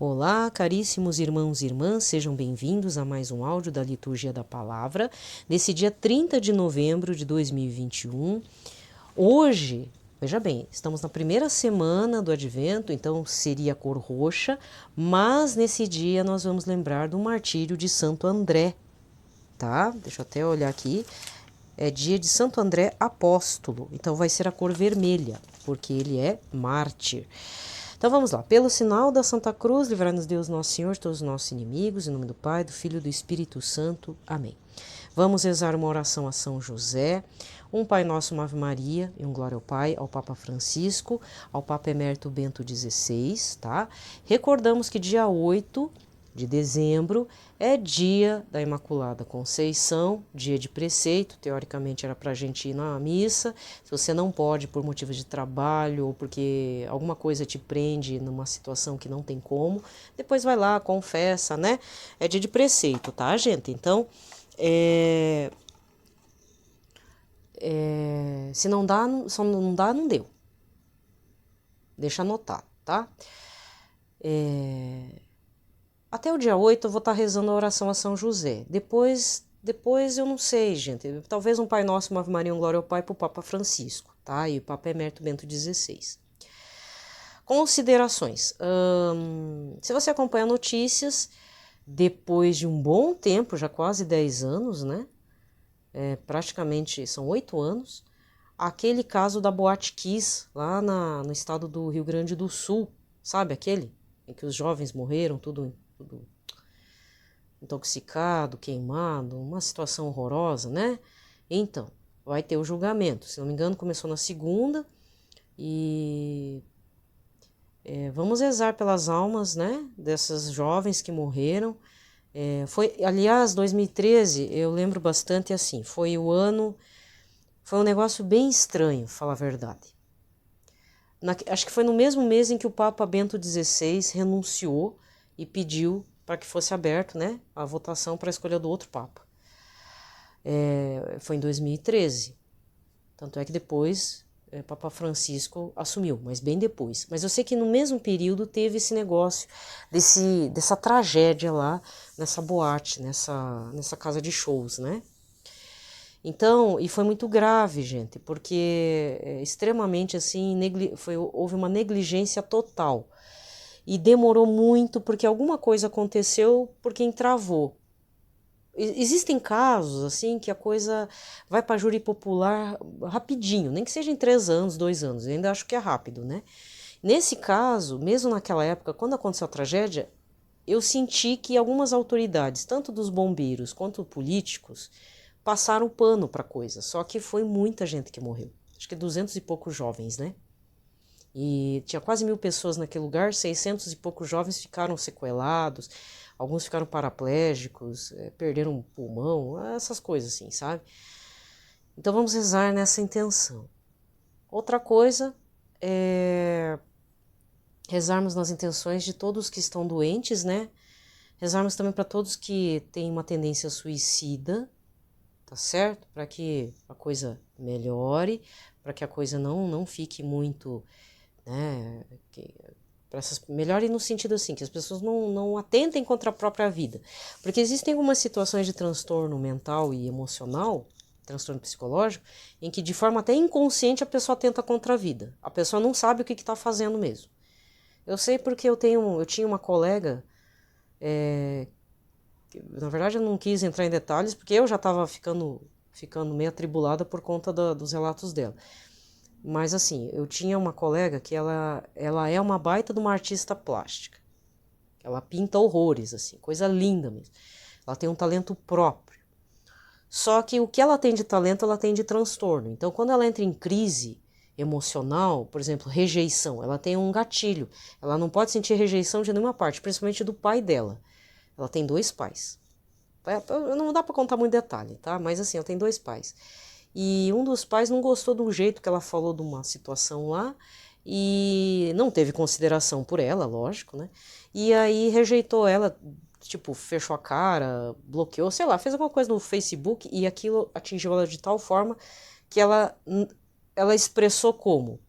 Olá, caríssimos irmãos e irmãs, sejam bem-vindos a mais um áudio da Liturgia da Palavra, nesse dia 30 de novembro de 2021. Hoje, veja bem, estamos na primeira semana do Advento, então seria a cor roxa, mas nesse dia nós vamos lembrar do martírio de Santo André, tá? Deixa eu até olhar aqui. É dia de Santo André Apóstolo, então vai ser a cor vermelha, porque ele é mártir. Então vamos lá. Pelo sinal da Santa Cruz, livrai-nos Deus Nosso Senhor de todos os nossos inimigos, em nome do Pai, do Filho e do Espírito Santo. Amém. Vamos rezar uma oração a São José, um Pai Nosso, uma Ave Maria e um Glória ao Pai, ao Papa Francisco, ao Papa Emérito Bento XVI, tá? Recordamos que dia 8 de dezembro é dia da Imaculada Conceição, dia de preceito, teoricamente era para a gente ir na missa. Se você não pode por motivos de trabalho ou porque alguma coisa te prende numa situação que não tem como, depois vai lá, confessa, né? É dia de preceito, tá, gente? Então, se não dá, só não dá, não deu. Deixa anotado, tá? Até o dia 8 eu vou estar rezando a oração a São José. Depois eu não sei, gente. Talvez um Pai Nosso, uma Ave Maria, um Glória ao Pai para o Papa Francisco, tá? E o Papa Emérito Bento XVI. Considerações. Se você acompanha notícias, depois de um bom tempo, já quase 10 anos, né? Praticamente são 8 anos, aquele caso da Boate Kiss, lá no estado do Rio Grande do Sul, sabe aquele? Em que os jovens morreram, tudo intoxicado, queimado, uma situação horrorosa, né? Então, vai ter o julgamento. Se não me engano, começou na segunda e vamos rezar pelas almas, né? Dessas jovens que morreram. Aliás, 2013, eu lembro bastante assim, foi um negócio bem estranho, falar a verdade. Acho que foi no mesmo mês em que o Papa Bento XVI renunciou e pediu para que fosse aberto, né, a votação para a escolha do outro Papa. Foi em 2013. Tanto é que depois Papa Francisco assumiu, mas bem depois. Mas eu sei que no mesmo período teve esse negócio, dessa tragédia lá, nessa boate, nessa casa de shows, né? Então, e foi muito grave, gente, porque extremamente assim, houve uma negligência total. E demorou muito porque alguma coisa aconteceu por quem travou. Existem casos assim que a coisa vai para júri popular rapidinho, nem que seja em 3 anos, 2 anos, eu ainda acho que é rápido, né? Nesse caso, mesmo naquela época, quando aconteceu a tragédia, eu senti que algumas autoridades, tanto dos bombeiros quanto políticos, passaram o pano para a coisa, só que foi muita gente que morreu, acho que 200 e poucos jovens, né? E tinha quase 1.000 pessoas naquele lugar, 600 e poucos jovens ficaram sequelados, alguns ficaram paraplégicos, perderam o pulmão, essas coisas assim, sabe? Então vamos rezar nessa intenção. Outra coisa é rezarmos nas intenções de todos que estão doentes, né? Rezarmos também para todos que têm uma tendência suicida, tá certo? Para que a coisa melhore, para que a coisa não fique muito, né? Melhore no sentido assim, que as pessoas não atentem contra a própria vida. Porque existem algumas situações de transtorno mental e emocional, transtorno psicológico, em que de forma até inconsciente a pessoa atenta contra a vida. A pessoa não sabe o que está fazendo mesmo. Eu sei porque eu tinha uma colega, na verdade eu não quis entrar em detalhes, porque eu já estava ficando meio atribulada por conta dos relatos dela. Mas assim, eu tinha uma colega que ela é uma baita de uma artista plástica. Ela pinta horrores, assim, coisa linda mesmo. Ela tem um talento próprio. Só que o que ela tem de talento, ela tem de transtorno. Então, quando ela entra em crise emocional, por exemplo, rejeição, ela tem um gatilho. Ela não pode sentir rejeição de nenhuma parte, principalmente do pai dela. Ela tem 2 pais. Não dá para contar muito detalhe, tá? Mas assim, ela tem 2 pais. E um dos pais não gostou do jeito que ela falou de uma situação lá e não teve consideração por ela, lógico, né? E aí rejeitou ela, tipo, fechou a cara, bloqueou, sei lá, fez alguma coisa no Facebook e aquilo atingiu ela de tal forma que ela expressou como?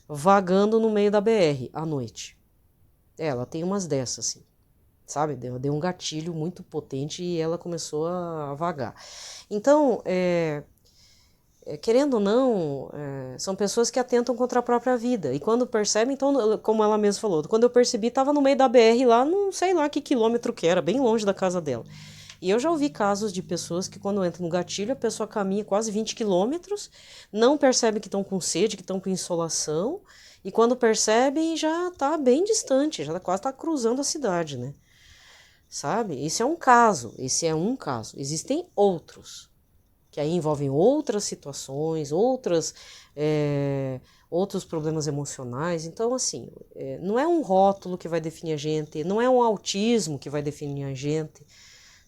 Vagando no meio da BR à noite. Ela tem umas dessas, assim, sabe? Deu um gatilho muito potente e ela começou a vagar. Então, querendo ou não, são pessoas que atentam contra a própria vida. E quando percebem, então, como ela mesma falou, quando eu percebi, estava no meio da BR lá, não sei lá que quilômetro que era, bem longe da casa dela. E eu já ouvi casos de pessoas que quando entra no gatilho, a pessoa caminha quase 20 quilômetros, não percebe que estão com sede, que estão com insolação, e quando percebem já está bem distante, já quase está cruzando a cidade, né? Sabe? Esse é um caso, Existem outros, que aí envolvem outras situações, outros problemas emocionais. Então, assim, não é um rótulo que vai definir a gente, não é um autismo que vai definir a gente,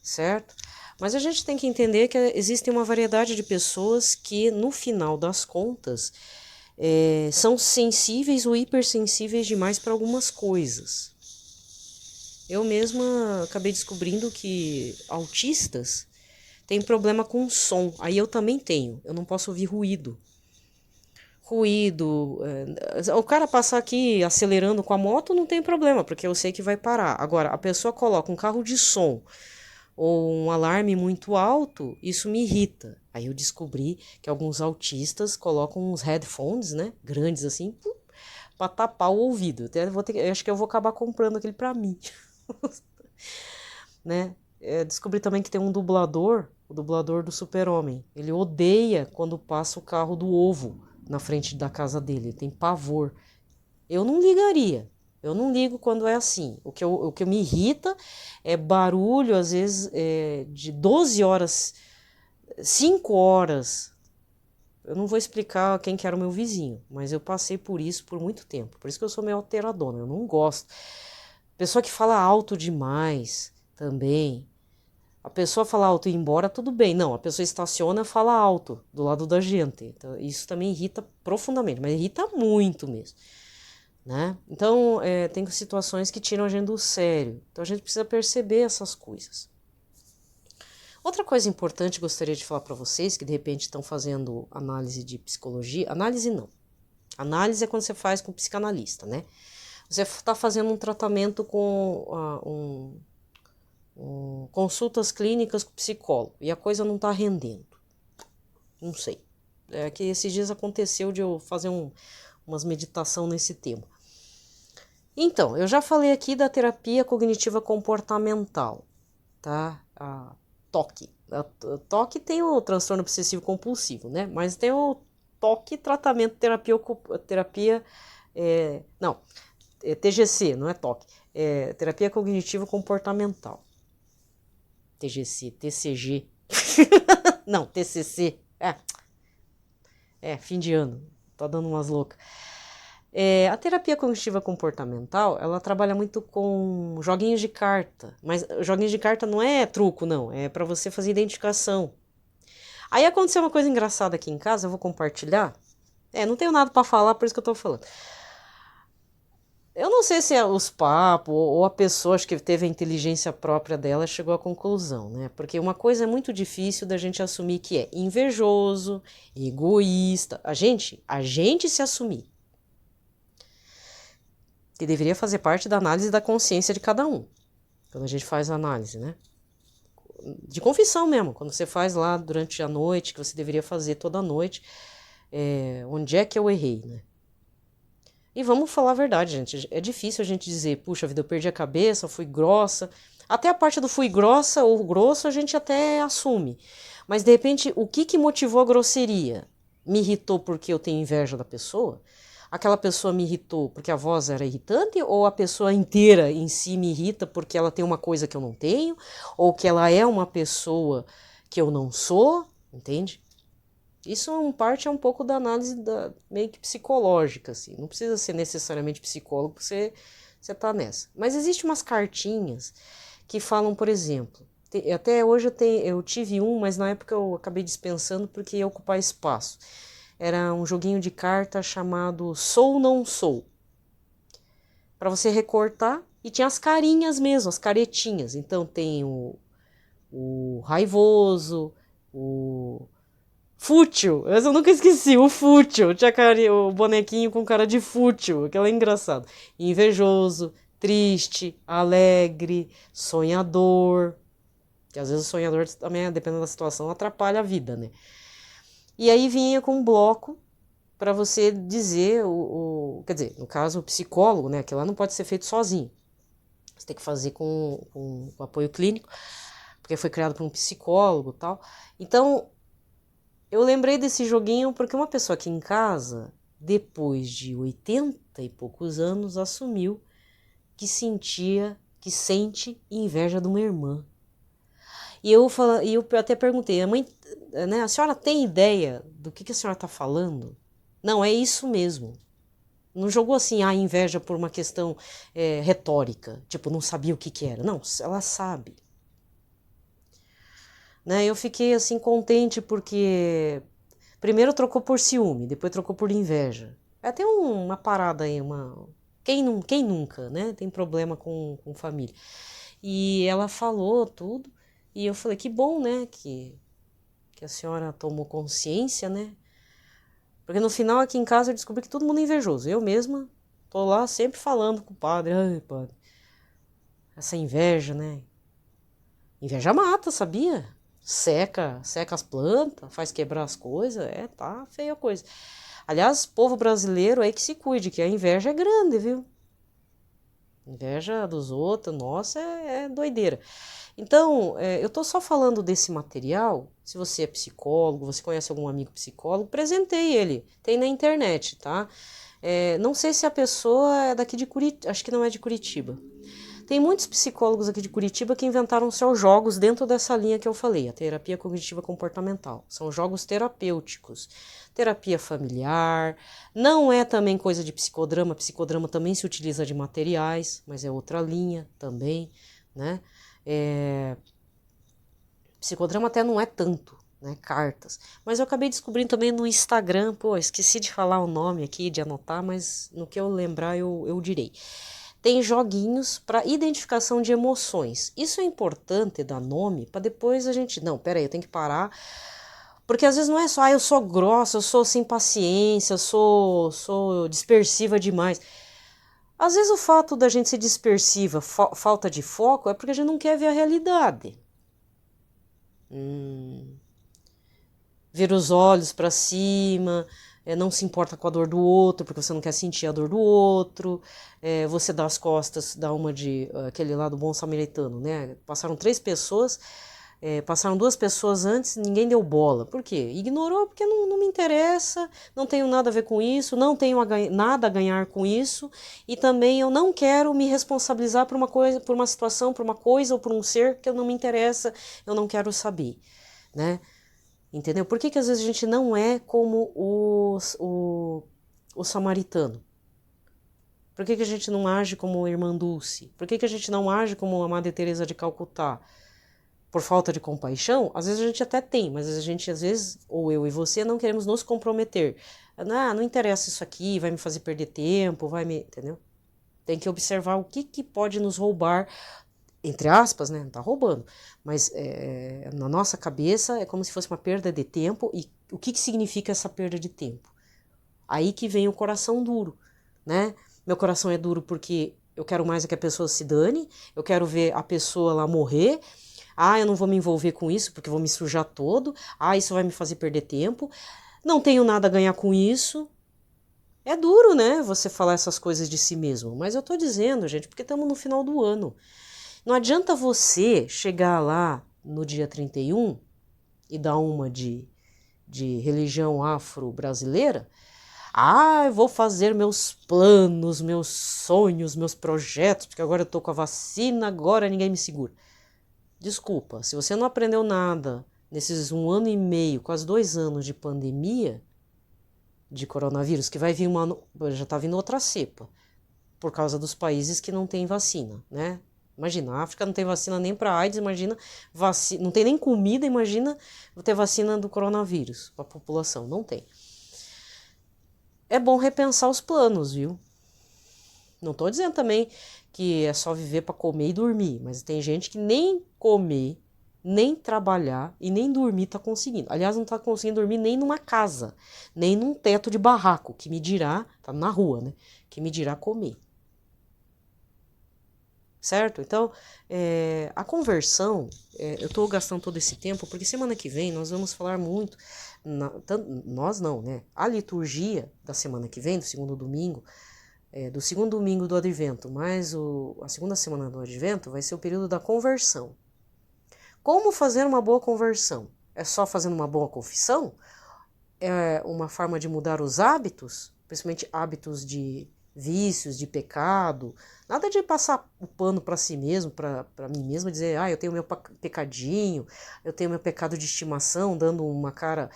certo? Mas a gente tem que entender que existe uma variedade de pessoas que, no final das contas, são sensíveis ou hipersensíveis demais para algumas coisas. Eu mesma acabei descobrindo que autistas têm problema com som. Aí eu também tenho. Eu não posso ouvir ruído. O cara passar aqui acelerando com a moto não tem problema, porque eu sei que vai parar. Agora, a pessoa coloca um carro de som ou um alarme muito alto, isso me irrita. Aí eu descobri que alguns autistas colocam uns headphones, né, grandes assim, para tapar o ouvido. Eu acho que eu vou acabar comprando aquele para mim. Né? Descobri também que tem um dublador, o dublador do Super-Homem. Ele odeia quando passa o carro do Ovo na frente da casa dele. Ele tem pavor. Eu não ligaria. Eu não ligo quando é assim. O que me irrita é barulho, às vezes, de 12 horas, 5 horas. Eu não vou explicar quem que era o meu vizinho, mas eu passei por isso por muito tempo. Por isso que eu sou meio alteradona, eu não gosto. Pessoa que fala alto demais também. A pessoa fala alto e ir embora, tudo bem. Não, a pessoa estaciona e fala alto do lado da gente. Então, isso também irrita profundamente, mas irrita muito mesmo. Né? Então, tem situações que tiram a gente do sério. Então, a gente precisa perceber essas coisas. Outra coisa importante que gostaria de falar para vocês, que de repente estão fazendo análise de psicologia. Análise não. Análise é quando você faz com psicanalista, né? Você está fazendo um tratamento com consultas clínicas com psicólogo e a coisa não está rendendo. Não sei. É que esses dias aconteceu de eu fazer umas meditação nesse tema. Então, eu já falei aqui da terapia cognitiva comportamental, tá? A TOC. A TOC tem o transtorno obsessivo compulsivo, né? Mas tem o TOC, tratamento terapia TGC, não é TOC. É terapia cognitivo comportamental. TGC, TCG. Não, TCC. Fim de ano. Tô dando umas loucas. A terapia cognitiva comportamental, ela trabalha muito com joguinhos de carta. Mas joguinhos de carta não é truco, não. É para você fazer identificação. Aí aconteceu uma coisa engraçada aqui em casa, eu vou compartilhar. Não tenho nada para falar, por isso que eu tô falando. Eu não sei se é os papos ou a pessoa acho que teve a inteligência própria dela chegou à conclusão, né? Porque uma coisa é muito difícil da gente assumir que é invejoso, egoísta. A gente se assumir. Que deveria fazer parte da análise da consciência de cada um. Quando a gente faz a análise, né? De confissão mesmo. Quando você faz lá durante a noite, que você deveria fazer toda noite. Onde é que eu errei, né? E vamos falar a verdade, gente. É difícil a gente dizer, puxa vida, eu perdi a cabeça, fui grossa. Até a parte do fui grossa ou grosso a gente até assume. Mas, de repente, o que motivou a grosseria? Me irritou porque eu tenho inveja da pessoa? Aquela pessoa me irritou porque a voz era irritante? Ou a pessoa inteira em si me irrita porque ela tem uma coisa que eu não tenho? Ou que ela é uma pessoa que eu não sou? Entende? Isso é um pouco da análise meio que psicológica, assim. Não precisa ser necessariamente psicólogo pra você tá nessa. Mas existem umas cartinhas que falam, por exemplo, até hoje eu tive mas na época eu acabei dispensando porque ia ocupar espaço. Era um joguinho de carta chamado Sou Não Sou. Para você recortar, e tinha as carinhas mesmo, as caretinhas. Então tem o raivoso, o fútil, essa eu nunca esqueci, o fútil, tinha o bonequinho com cara de fútil, aquela é engraçado. Invejoso, triste, alegre, sonhador, que às vezes o sonhador também, dependendo da situação, atrapalha a vida, né? E aí vinha com um bloco para você dizer, quer dizer, no caso o psicólogo, né? Que lá não pode ser feito sozinho. Você tem que fazer com apoio clínico, porque foi criado por um psicólogo e tal. Então, eu lembrei desse joguinho porque uma pessoa aqui em casa, depois de 80 e poucos anos, assumiu que sente inveja de uma irmã. E eu até perguntei, mãe, né, a senhora tem ideia do que a senhora está falando? Não, é isso mesmo. Não jogou assim a inveja por uma questão retórica, tipo, não sabia o que era. Não, ela sabe. Né, eu fiquei assim contente porque primeiro trocou por ciúme, depois trocou por inveja. É até uma parada aí, quem nunca, né? Tem problema com família. E ela falou tudo, e eu falei, que bom, né? Que a senhora tomou consciência, né? Porque no final aqui em casa eu descobri que todo mundo é invejoso. Eu mesma tô lá sempre falando com o padre, ai, padre, essa inveja, né? Inveja mata, sabia? Seca as plantas, faz quebrar as coisas, tá feia a coisa. Aliás, povo brasileiro aí que se cuide, que a inveja é grande, viu? Inveja dos outros, nossa, é doideira. Então, eu tô só falando desse material. Se você é psicólogo, você conhece algum amigo psicólogo, presentei ele. Tem na internet, tá? Não sei se a pessoa é daqui de Curitiba, acho que não é de Curitiba. Tem muitos psicólogos aqui de Curitiba que inventaram seus jogos dentro dessa linha que eu falei, a terapia cognitiva comportamental. São jogos terapêuticos, terapia familiar, não é também coisa de psicodrama, psicodrama também se utiliza de materiais, mas é outra linha também, né? Psicodrama até não é tanto, né? Cartas. Mas eu acabei descobrindo também no Instagram, pô, esqueci de falar o nome aqui, de anotar, mas no que eu lembrar eu direi. Tem joguinhos para identificação de emoções. Isso é importante dar nome para depois a gente. Não, peraí, eu tenho que parar. Porque às vezes não é só, eu sou grossa, eu sou sem paciência, eu sou dispersiva demais. Às vezes o fato da gente ser dispersiva, falta de foco, é porque a gente não quer ver a realidade. Vira os olhos para cima, não se importa com a dor do outro, porque você não quer sentir a dor do outro, você dá as costas, dá uma de aquele lá do bom samaritano, né? Passaram 3 pessoas, passaram 2 pessoas antes, ninguém deu bola. Por quê? Ignorou porque não me interessa, não tenho nada a ver com isso, não tenho nada a ganhar com isso, e também eu não quero me responsabilizar por uma coisa, por uma situação, por uma coisa ou por um ser que não me interessa, eu não quero saber, né? Entendeu? Por que às vezes a gente não é como o samaritano? Por que a gente não age como a Irmã Dulce? Por que a gente não age como a Madre Teresa de Calcutá? Por falta de compaixão? Às vezes a gente até tem, mas a gente, às vezes, ou eu e você, não queremos nos comprometer. Não interessa isso aqui, vai me fazer perder tempo, entendeu? Tem que observar o que pode nos roubar, entre aspas, né? Não tá roubando, mas na nossa cabeça é como se fosse uma perda de tempo. E o que significa essa perda de tempo? Aí que vem o coração duro, né? Meu coração é duro porque eu quero mais é que a pessoa se dane, eu quero ver a pessoa lá morrer. Eu não vou me envolver com isso porque vou me sujar todo. Isso vai me fazer perder tempo. Não tenho nada a ganhar com isso. É duro, né? Você falar essas coisas de si mesmo, mas eu tô dizendo, gente, porque estamos no final do ano. Não adianta você chegar lá no dia 31 e dar uma de religião afro-brasileira. Eu vou fazer meus planos, meus sonhos, meus projetos, porque agora eu tô com a vacina, agora ninguém me segura. Desculpa, se você não aprendeu nada nesses 1 ano e meio, quase 2 anos de pandemia de coronavírus, que vai vir já tá vindo outra cepa, por causa dos países que não têm vacina, né? Imagina, a África não tem vacina nem para AIDS, imagina, não tem nem comida, imagina ter vacina do coronavírus para a população, não tem. É bom repensar os planos, viu? Não tô dizendo também que é só viver para comer e dormir, mas tem gente que nem comer, nem trabalhar e nem dormir tá conseguindo. Aliás, não tá conseguindo dormir nem numa casa, nem num teto de barraco, que me dirá, tá na rua, né? Que me dirá comer. certo? Então, a conversão, eu estou gastando todo esse tempo, porque semana que vem nós vamos falar muito, nós não, né? A liturgia da semana que vem, do segundo domingo do Advento, mais a segunda semana do Advento, vai ser o período da conversão. Como fazer uma boa conversão? É só fazendo uma boa confissão? É uma forma de mudar os hábitos, principalmente hábitos de vícios, de pecado, nada de passar o pano para si mesmo, para mim mesma, dizer, eu tenho meu pecadinho, eu tenho meu pecado de estimação, dando uma cara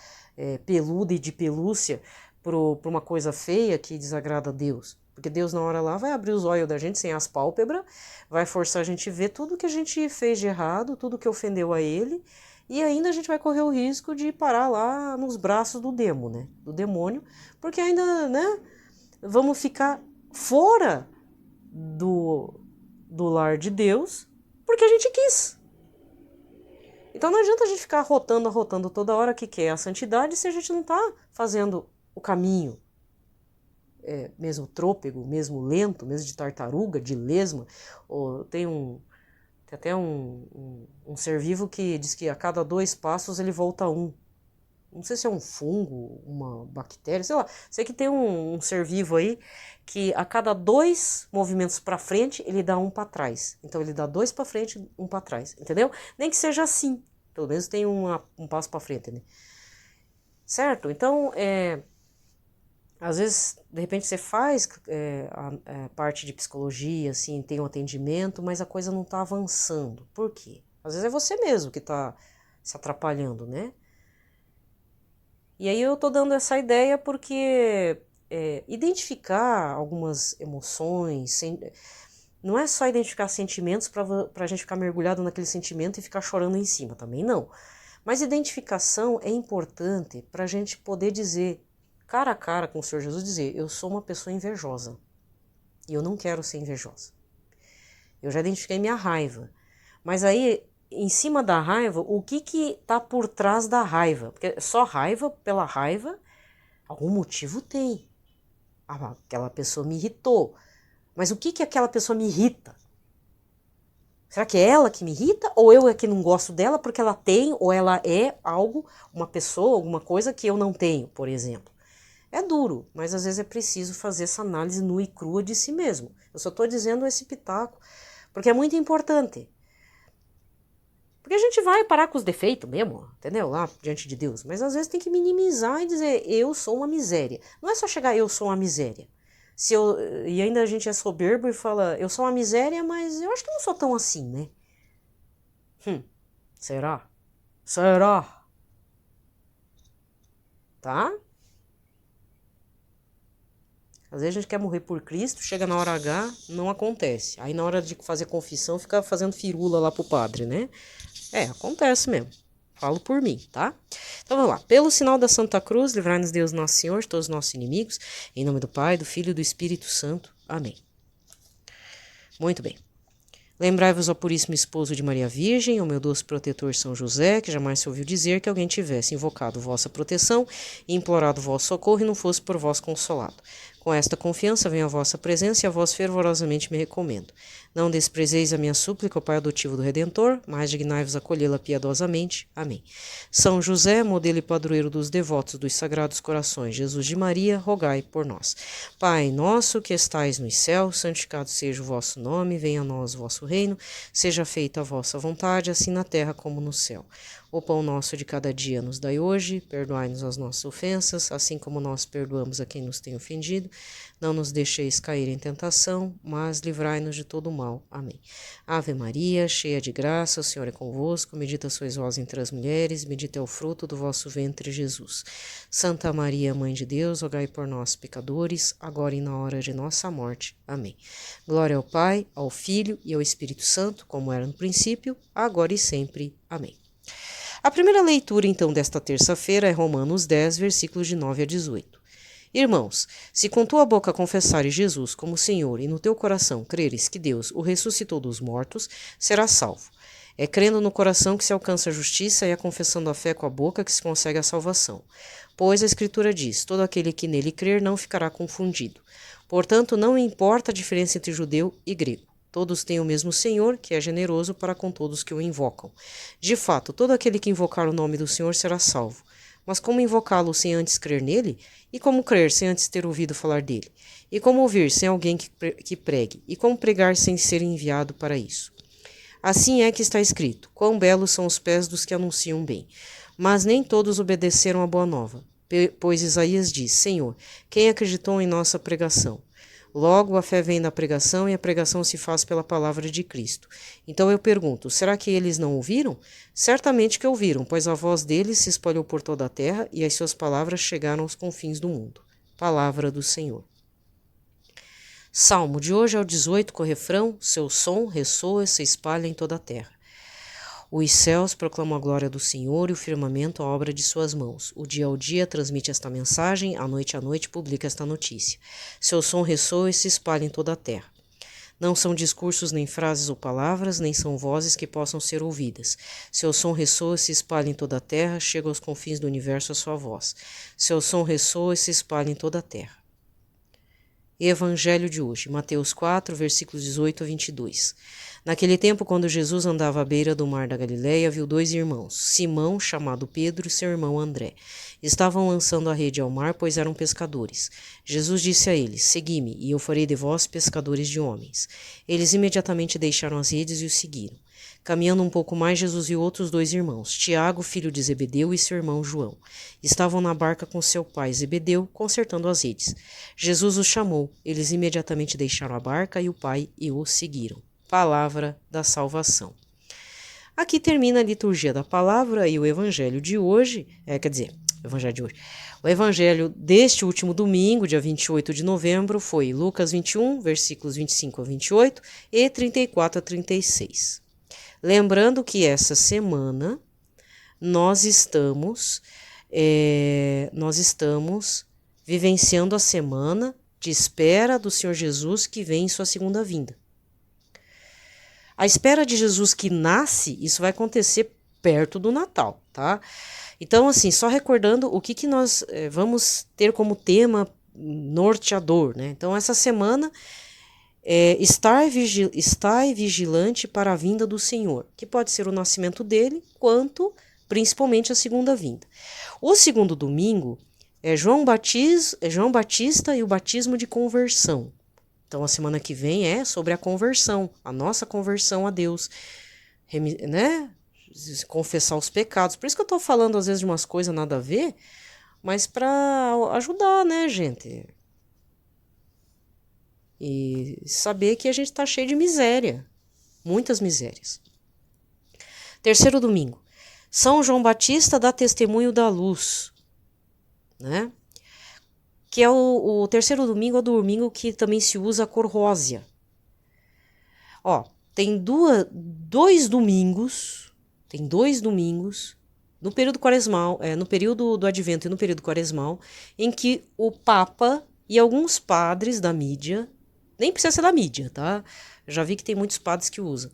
peluda e de pelúcia para uma coisa feia que desagrada a Deus. Porque Deus na hora lá vai abrir os olhos da gente sem as pálpebras, vai forçar a gente a ver tudo que a gente fez de errado, tudo que ofendeu a Ele, e ainda a gente vai correr o risco de parar lá nos braços do do demônio, porque ainda, né, vamos ficar fora do lar de Deus, porque a gente quis. Então não adianta a gente ficar arrotando toda hora que quer a santidade se a gente não está fazendo o caminho, mesmo trôpego, mesmo lento, mesmo de tartaruga, de lesma. Tem até um ser vivo que diz que a cada 2 passos ele volta 1. Não sei se é um fungo, uma bactéria, sei lá. Sei que tem um ser vivo aí que a cada 2 movimentos para frente, ele dá 1 para trás. Então ele dá 2 para frente, 1 para trás, entendeu? Nem que seja assim, pelo menos tem um passo para frente, né? Certo? Então, às vezes, de repente você faz a parte de psicologia, assim, tem um atendimento, mas a coisa não está avançando. Por quê? Às vezes é você mesmo que está se atrapalhando, né? E aí eu tô dando essa ideia porque identificar algumas emoções, não é só identificar sentimentos para a gente ficar mergulhado naquele sentimento e ficar chorando em cima, também não. Mas identificação é importante para a gente poder dizer, cara a cara com o Senhor Jesus, dizer, eu sou uma pessoa invejosa e eu não quero ser invejosa. Eu já identifiquei minha raiva, mas aí em cima da raiva, o que tá por trás da raiva? Porque só raiva pela raiva, algum motivo tem. Aquela pessoa me irritou. Mas o que aquela pessoa me irrita? Será que é ela que me irrita? Ou eu é que não gosto dela porque ela tem ou ela é algo, uma pessoa, alguma coisa que eu não tenho, por exemplo? É duro, mas às vezes é preciso fazer essa análise nua e crua de si mesmo. Eu só estou dizendo esse pitaco, porque é muito importante. Porque a gente vai parar com os defeitos mesmo, entendeu? Lá diante de Deus. Mas às vezes tem que minimizar e dizer, eu sou uma miséria. Não é só chegar, eu sou uma miséria. E ainda a gente é soberbo e fala, eu sou uma miséria, mas eu acho que não sou tão assim, né? Será? Será? Tá? Às vezes a gente quer morrer por Cristo, chega na hora H, não acontece. Aí na hora de fazer confissão, fica fazendo firula lá pro padre, né? Acontece mesmo. Falo por mim, tá? Então vamos lá. Pelo sinal da Santa Cruz, livrai-nos Deus Nosso Senhor de todos os nossos inimigos. Em nome do Pai, do Filho e do Espírito Santo. Amém. Muito bem. Lembrai-vos, ó Puríssimo Esposo de Maria Virgem, ao meu doce protetor São José, que jamais se ouviu dizer que alguém tivesse invocado vossa proteção e implorado vosso socorro e não fosse por vós consolado. Com esta confiança venho à vossa presença e a vós fervorosamente me recomendo. Não desprezeis a minha súplica, ó Pai adotivo do Redentor, mas dignai-vos acolhê-la piedosamente. Amém. São José, modelo e padroeiro dos devotos dos Sagrados Corações, Jesus de Maria, rogai por nós. Pai nosso que estais nos céus, santificado seja o vosso nome, venha a nós o vosso reino, seja feita a vossa vontade, assim na terra como no céu. O pão nosso de cada dia nos dai hoje, perdoai-nos as nossas ofensas, assim como nós perdoamos a quem nos tem ofendido. Não nos deixeis cair em tentação, mas livrai-nos de todo o mal. Amém. Ave Maria, cheia de graça, o Senhor é convosco, bendita sois vós entre as mulheres, bendito é o fruto do vosso ventre, Jesus. Santa Maria, Mãe de Deus, rogai por nós, pecadores, agora e na hora de nossa morte. Amém. Glória ao Pai, ao Filho e ao Espírito Santo, como era no princípio, agora e sempre. Amém. A primeira leitura, então, desta terça-feira é Romanos 10, versículos de 9 a 18. Irmãos, se com tua boca confessares Jesus como Senhor e no teu coração creres que Deus o ressuscitou dos mortos, serás salvo. É crendo no coração que se alcança a justiça e é confessando a fé com a boca que se consegue a salvação. Pois a Escritura diz, todo aquele que nele crer não ficará confundido. Portanto, não importa a diferença entre judeu e grego. Todos têm o mesmo Senhor, que é generoso para com todos que o invocam. De fato, todo aquele que invocar o nome do Senhor será salvo. Mas como invocá-lo sem antes crer nele? E como crer sem antes ter ouvido falar dele? E como ouvir sem alguém que pregue? E como pregar sem ser enviado para isso? Assim é que está escrito: quão belos são os pés dos que anunciam bem. Mas nem todos obedeceram à boa nova. Pois Isaías diz: Senhor, quem acreditou em nossa pregação? Logo, a fé vem da pregação e a pregação se faz pela palavra de Cristo. Então eu pergunto, será que eles não ouviram? Certamente que ouviram, pois a voz deles se espalhou por toda a terra e as suas palavras chegaram aos confins do mundo. Palavra do Senhor. Salmo de hoje ao 18 com o refrão: seu som ressoa e se espalha em toda a terra. Os céus proclamam a glória do Senhor e o firmamento a obra de suas mãos. O dia ao dia transmite esta mensagem, a noite publica esta notícia. Seu som ressoa e se espalha em toda a terra. Não são discursos nem frases ou palavras, nem são vozes que possam ser ouvidas. Seu som ressoa e se espalha em toda a terra, chega aos confins do universo a sua voz. Seu som ressoa e se espalha em toda a terra. Evangelho de hoje, Mateus 4, versículos 18 a 22. Naquele tempo, quando Jesus andava à beira do mar da Galileia, viu dois irmãos, Simão, chamado Pedro, e seu irmão André. Estavam lançando a rede ao mar, pois eram pescadores. Jesus disse a eles: segui-me, e eu farei de vós pescadores de homens. Eles imediatamente deixaram as redes e o seguiram. Caminhando um pouco mais, Jesus viu outros dois irmãos, Tiago, filho de Zebedeu, e seu irmão João. Estavam na barca com seu pai Zebedeu, consertando as redes. Jesus os chamou. Eles imediatamente deixaram a barca e o pai e o seguiram. Palavra da salvação. Aqui termina a liturgia da palavra e o evangelho de hoje, o evangelho deste último domingo, dia 28 de novembro, foi Lucas 21, versículos 25 a 28 e 34 a 36. Lembrando que essa semana nós estamos vivenciando a semana de espera do Senhor Jesus que vem em sua segunda vinda. A espera de Jesus que nasce, isso vai acontecer perto do Natal, tá? Então, assim, só recordando o que nós vamos ter como tema norteador, né? Então, essa semana, estar vigilante para a vinda do Senhor, que pode ser o nascimento dele, quanto principalmente a segunda vinda. O segundo domingo é João Batista e o batismo de conversão. Então, a semana que vem é sobre a conversão, a nossa conversão a Deus, né? Confessar os pecados. Por isso que eu tô falando, às vezes, de umas coisas nada a ver, mas para ajudar, né, gente? E saber que a gente tá cheio de miséria, muitas misérias. Terceiro domingo, São João Batista dá testemunho da luz, né? Que é o terceiro domingo, é o domingo que também se usa a cor rósea. Ó, tem dois domingos no período quaresmal, no período do Advento e no período quaresmal, em que o Papa e alguns padres da mídia, nem precisa ser da mídia, tá? Já vi que tem muitos padres que usam,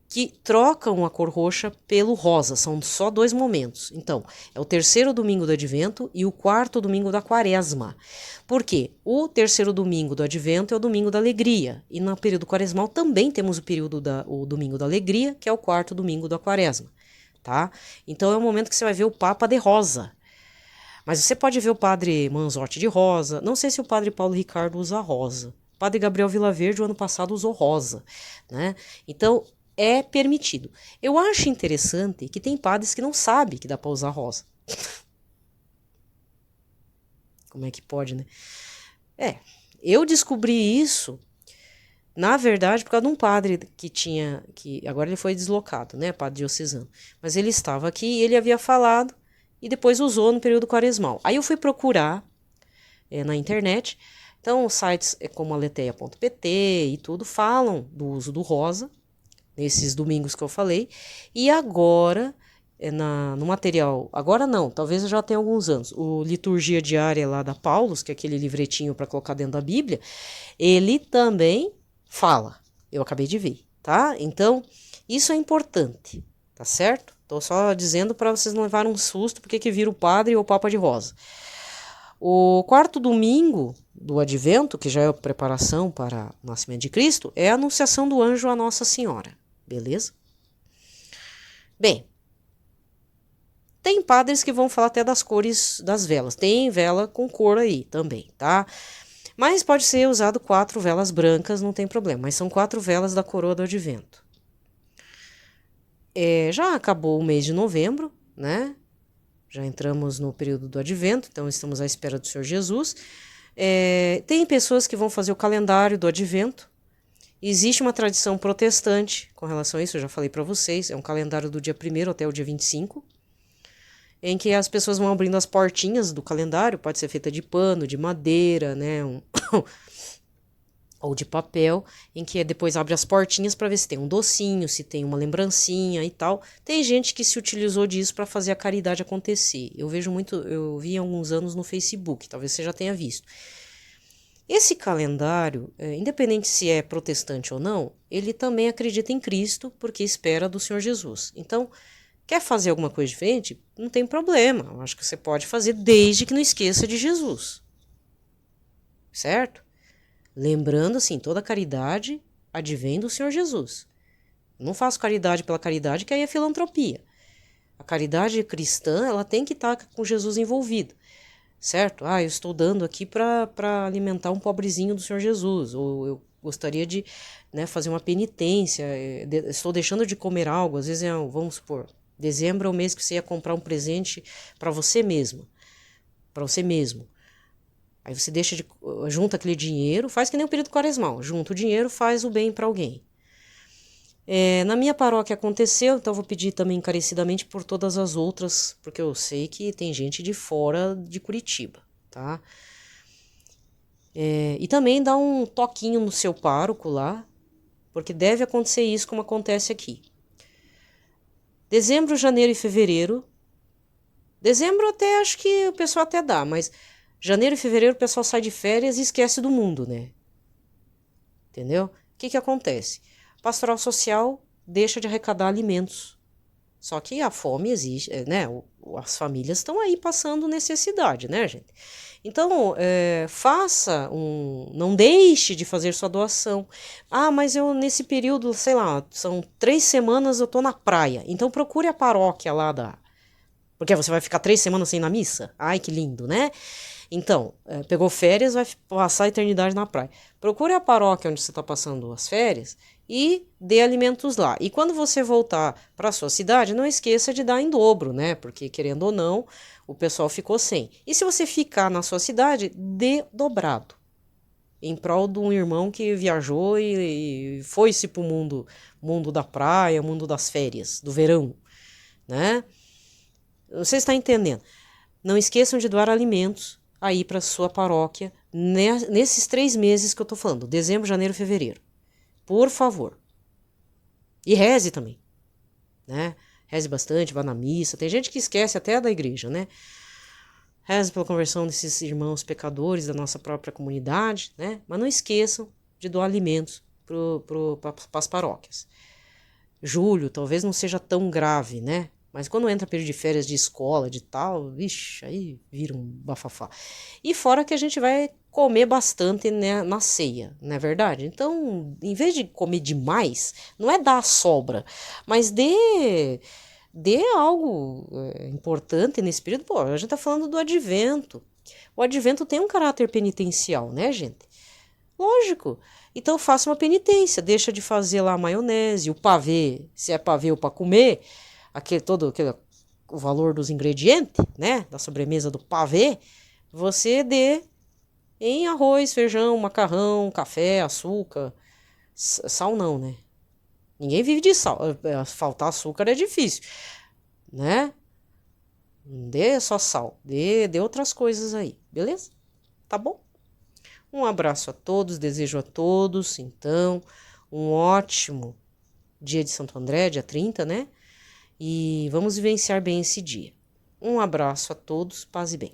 que trocam a cor roxa pelo rosa, são só 2 momentos. Então, é o terceiro domingo do Advento e o quarto domingo da Quaresma. Por quê? O terceiro domingo do Advento é o domingo da alegria, e no período quaresmal também temos o domingo da alegria, que é o quarto domingo da Quaresma, tá? Então, é o momento que você vai ver o Papa de rosa. Mas você pode ver o padre Manzotti de rosa, não sei se o padre Paulo Ricardo usa rosa. O padre Gabriel Vilaverde, o ano passado, usou rosa, né? Então, é permitido. Eu acho interessante que tem padres que não sabem que dá para usar rosa. Como é que pode, né? Eu descobri isso, na verdade, por causa de um padre que agora ele foi deslocado, né? Padre diocesano. Mas ele estava aqui e ele havia falado e depois usou no período quaresmal. Aí eu fui procurar na internet. Então, sites como aleteia.pt e tudo falam do uso do rosa, nesses domingos que eu falei, e agora, no material, agora não, talvez já tenha alguns anos, o Liturgia Diária lá da Paulus, que é aquele livretinho para colocar dentro da Bíblia, ele também fala, eu acabei de ver, tá? Então, isso é importante, tá certo? Tô só dizendo para vocês não levarem um susto porque que vira o padre ou o Papa de rosa. O quarto domingo do Advento, que já é a preparação para o nascimento de Cristo, é a anunciação do anjo a Nossa Senhora, beleza? Bem, tem padres que vão falar até das cores das velas. Tem vela com cor aí também, tá? Mas pode ser usado 4 velas brancas, não tem problema. Mas são 4 velas da coroa do Advento. Já acabou o mês de novembro, né? Já entramos no período do Advento, então estamos à espera do Senhor Jesus. Tem pessoas que vão fazer o calendário do Advento. Existe uma tradição protestante com relação a isso, eu já falei para vocês. É um calendário do dia 1º até o dia 25, em que as pessoas vão abrindo as portinhas do calendário. Pode ser feita de pano, de madeira, né? Ou de papel, em que depois abre as portinhas para ver se tem um docinho, se tem uma lembrancinha e tal. Tem gente que se utilizou disso para fazer a caridade acontecer. Eu vi há alguns anos no Facebook, talvez você já tenha visto. Esse calendário, independente se é protestante ou não, ele também acredita em Cristo, porque espera do Senhor Jesus. Então, quer fazer alguma coisa diferente? Não tem problema. Eu acho que você pode fazer desde que não esqueça de Jesus. Certo? Lembrando, assim, toda caridade advém do Senhor Jesus. Eu não faço caridade pela caridade, que aí é filantropia. A caridade cristã, ela tem que estar com Jesus envolvido, certo? Eu estou dando aqui para alimentar um pobrezinho do Senhor Jesus, ou eu gostaria de, né, fazer uma penitência, estou deixando de comer algo, às vezes, vamos supor, dezembro é o mês que você ia comprar um presente para você mesmo, Aí você junta aquele dinheiro, faz que nem o período quaresmal, junta o dinheiro, faz o bem para alguém. Na minha paróquia aconteceu, então eu vou pedir também encarecidamente por todas as outras, porque eu sei que tem gente de fora de Curitiba, tá? E também dá um toquinho no seu pároco lá, porque deve acontecer isso como acontece aqui. Dezembro, janeiro e fevereiro. Dezembro até acho que o pessoal até dá, mas janeiro e fevereiro o pessoal sai de férias e esquece do mundo, né? Entendeu? O que acontece? Pastoral social deixa de arrecadar alimentos. Só que a fome existe, né? As famílias estão aí passando necessidade, né, gente? Então, não deixe de fazer sua doação. Mas eu nesse período, sei lá, são 3 semanas eu tô na praia. Então procure a paróquia lá porque você vai ficar 3 semanas sem ir na missa? Ai, que lindo, né? Então, pegou férias, vai passar a eternidade na praia. Procure a paróquia onde você está passando as férias e dê alimentos lá. E quando você voltar para a sua cidade, não esqueça de dar em dobro, né? Porque, querendo ou não, o pessoal ficou sem. E se você ficar na sua cidade, dê dobrado. Em prol de um irmão que viajou e foi-se para o mundo da praia, mundo das férias, do verão, né? Você está entendendo? Não esqueçam de doar alimentos aí para sua paróquia nesses 3 meses que eu tô falando, dezembro, janeiro, fevereiro. Por favor. E reze também, né? Reze bastante, vá na missa. Tem gente que esquece até da igreja, né? Reze pela conversão desses irmãos pecadores da nossa própria comunidade, né? Mas não esqueçam de doar alimentos para as paróquias. Julho talvez não seja tão grave, né? Mas quando entra período de férias de escola, de tal, vixe, aí vira um bafafá. E fora que a gente vai comer bastante, né, na ceia, não é verdade? Então, em vez de comer demais, não é dar sobra, mas dê algo importante nesse período. Pô, a gente tá falando do Advento. O Advento tem um caráter penitencial, né, gente? Lógico. Então faça uma penitência, deixa de fazer lá a maionese, o pavê, se é pavê ou para comer, o valor dos ingredientes, né, da sobremesa do pavê, você dê em arroz, feijão, macarrão, café, açúcar, sal não, né? Ninguém vive de sal, faltar açúcar é difícil, né? Não dê só sal, dê outras coisas aí, beleza? Tá bom? Um abraço a todos, desejo a todos, então, um ótimo dia de Santo André, dia 30, né? E vamos vivenciar bem esse dia. Um abraço a todos, paz e bem.